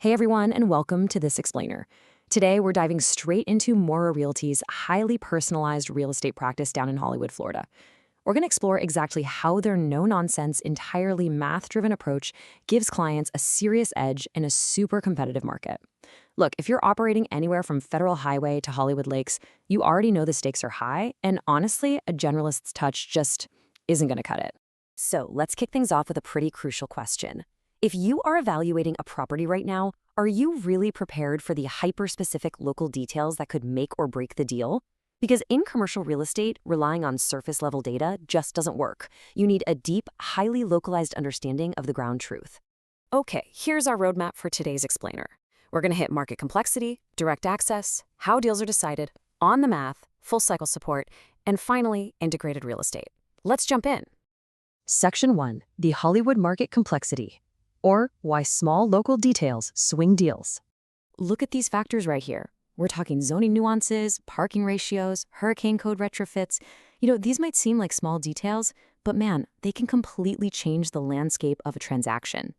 Hey everyone, and welcome to This Explainer. Today, we're diving straight into Mora Realty's highly personalized real estate practice down in Hollywood, Florida. We're going to explore exactly how their no-nonsense, entirely math-driven approach gives clients a serious edge in a super competitive market. Look, if you're operating anywhere from Federal Highway to Hollywood Lakes, you already know the stakes are high, and honestly, a generalist's touch just isn't going to cut it. So let's kick things off with a pretty crucial question. If you are evaluating a property right now, are you really prepared for the hyper-specific local details that could make or break the deal? Because in commercial real estate, relying on surface-level data just doesn't work. You need a deep, highly localized understanding of the ground truth. Okay, here's our roadmap for today's explainer. We're going to hit market complexity, direct access, how deals are decided, on the math, full cycle support, and finally, integrated real estate. Let's jump in. Section 1, the Hollywood market complexity, or why small local details swing deals. Look at these factors right here. We're talking zoning nuances, parking ratios, hurricane code retrofits. These might seem like small details, but man, they can completely change the landscape of a transaction.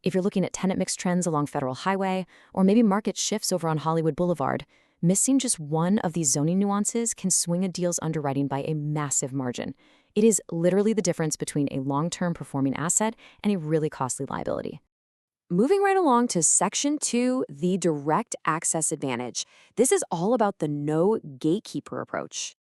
If you're looking at tenant mix trends along Federal Highway, or maybe market shifts over on Hollywood Boulevard, missing just one of these zoning nuances can swing a deal's underwriting by a massive margin. It is literally the difference between a long-term performing asset and a really costly liability. Moving right along to Section 2, the direct access advantage. This is all about the no gatekeeper approach.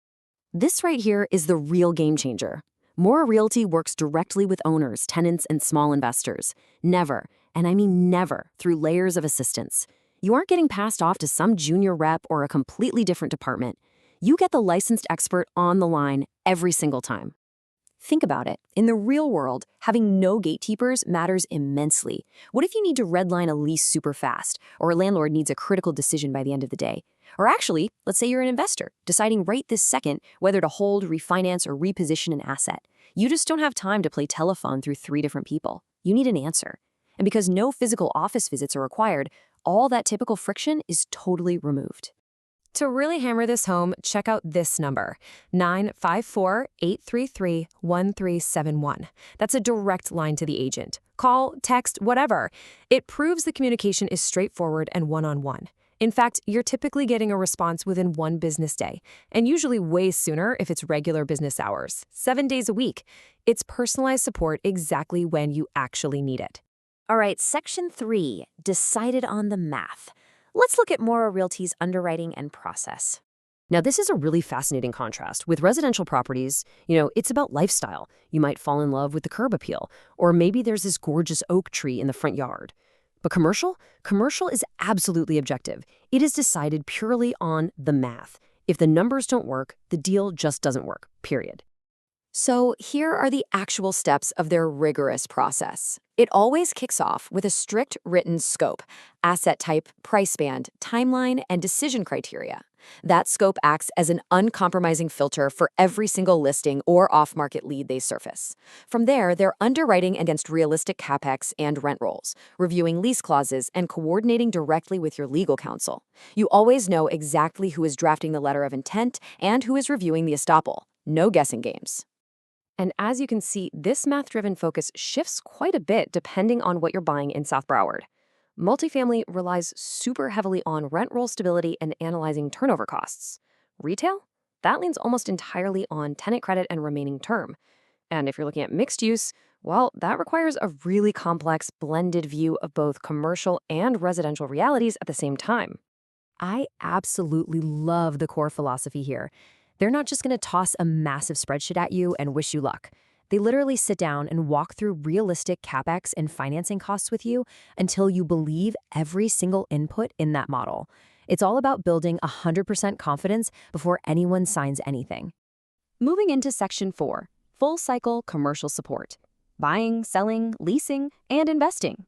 This right here is the real game changer. Mora Realty works directly with owners, tenants, and small investors. Never, and I mean never, through layers of assistance. You aren't getting passed off to some junior rep or a completely different department. You get the licensed expert on the line every single time. Think about it. In the real world, having no gatekeepers matters immensely. What if you need to redline a lease super fast, or a landlord needs a critical decision by the end of the day? Or actually, let's say you're an investor, deciding right this second whether to hold, refinance, or reposition an asset. You just don't have time to play telephone through 3 different people. You need an answer. And because no physical office visits are required, all that typical friction is totally removed. To really hammer this home, check out this number, 954-833-1371. That's a direct line to the agent. Call, text, whatever. It proves the communication is straightforward and one-on-one. In fact, you're typically getting a response within 1 business day, and usually way sooner if it's regular business hours, 7 days a week. It's personalized support exactly when you actually need it. All right, Section 3, decided on the math. Let's look at Mora Realty's underwriting and process. Now, this is a really fascinating contrast. With residential properties, it's about lifestyle. You might fall in love with the curb appeal, or maybe there's this gorgeous oak tree in the front yard. But commercial is absolutely objective. It is decided purely on the math. If the numbers don't work, the deal just doesn't work, period. So here are the actual steps of their rigorous process. It always kicks off with a strict written scope, asset type, price band, timeline, and decision criteria. That scope acts as an uncompromising filter for every single listing or off-market lead they surface. From there, they're underwriting against realistic capex and rent rolls, reviewing lease clauses, and coordinating directly with your legal counsel. You always know exactly who is drafting the letter of intent and who is reviewing the estoppel. No guessing games. And as you can see, this math-driven focus shifts quite a bit depending on what you're buying in South Broward. Multifamily relies super heavily on rent roll stability and analyzing turnover costs. Retail? That leans almost entirely on tenant credit and remaining term. And if you're looking at mixed use, well, that requires a really complex blended view of both commercial and residential realities at the same time. I absolutely love the core philosophy here. They're not just going to toss a massive spreadsheet at you and wish you luck. They literally sit down and walk through realistic capex and financing costs with you until you believe every single input in that model. It's all about building 100% confidence before anyone signs anything. Moving into Section 4, full cycle commercial support. Buying, selling, leasing, and investing.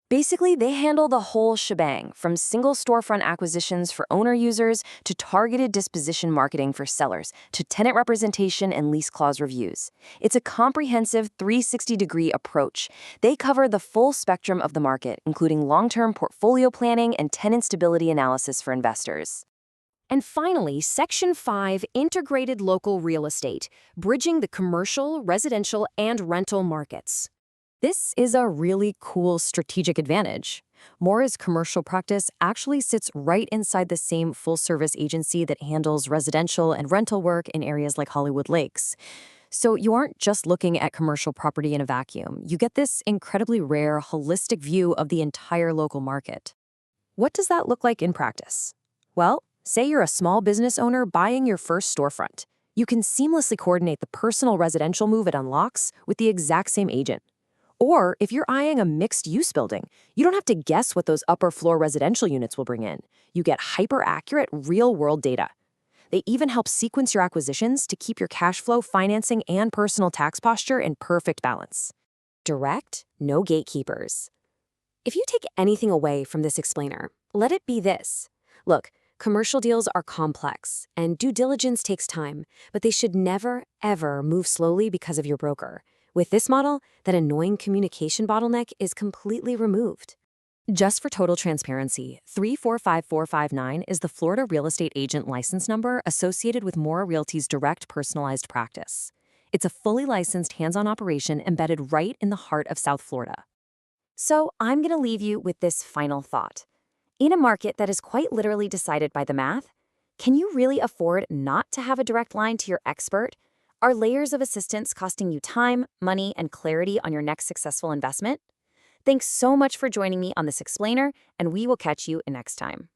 Basically, they handle the whole shebang, from single storefront acquisitions for owner users to targeted disposition marketing for sellers to tenant representation and lease clause reviews. It's a comprehensive 360-degree approach. They cover the full spectrum of the market, including long-term portfolio planning and tenant stability analysis for investors. And finally, Section 5, integrated local real estate, bridging the commercial, residential, and rental markets. This is a really cool strategic advantage. Mora's commercial practice actually sits right inside the same full-service agency that handles residential and rental work in areas like Hollywood Lakes. So you aren't just looking at commercial property in a vacuum. You get this incredibly rare, holistic view of the entire local market. What does that look like in practice? Well, say you're a small business owner buying your first storefront. You can seamlessly coordinate the personal residential move it unlocks with the exact same agent. Or if you're eyeing a mixed-use building, you don't have to guess what those upper-floor residential units will bring in. You get hyper-accurate, real-world data. They even help sequence your acquisitions to keep your cash flow, financing, and personal tax posture in perfect balance. Direct, no gatekeepers. If you take anything away from this explainer, let it be this. Look, commercial deals are complex, and due diligence takes time, but they should never, ever move slowly because of your broker. With this model, that annoying communication bottleneck is completely removed. Just for total transparency, 345459 is the Florida real estate agent license number associated with Mora Realty's direct personalized practice. It's a fully licensed hands-on operation embedded right in the heart of South Florida. So I'm going to leave you with this final thought. In a market that is quite literally decided by the math, can you really afford not to have a direct line to your expert? Are layers of assistance costing you time, money, and clarity on your next successful investment? Thanks so much for joining me on this explainer, and we will catch you next time.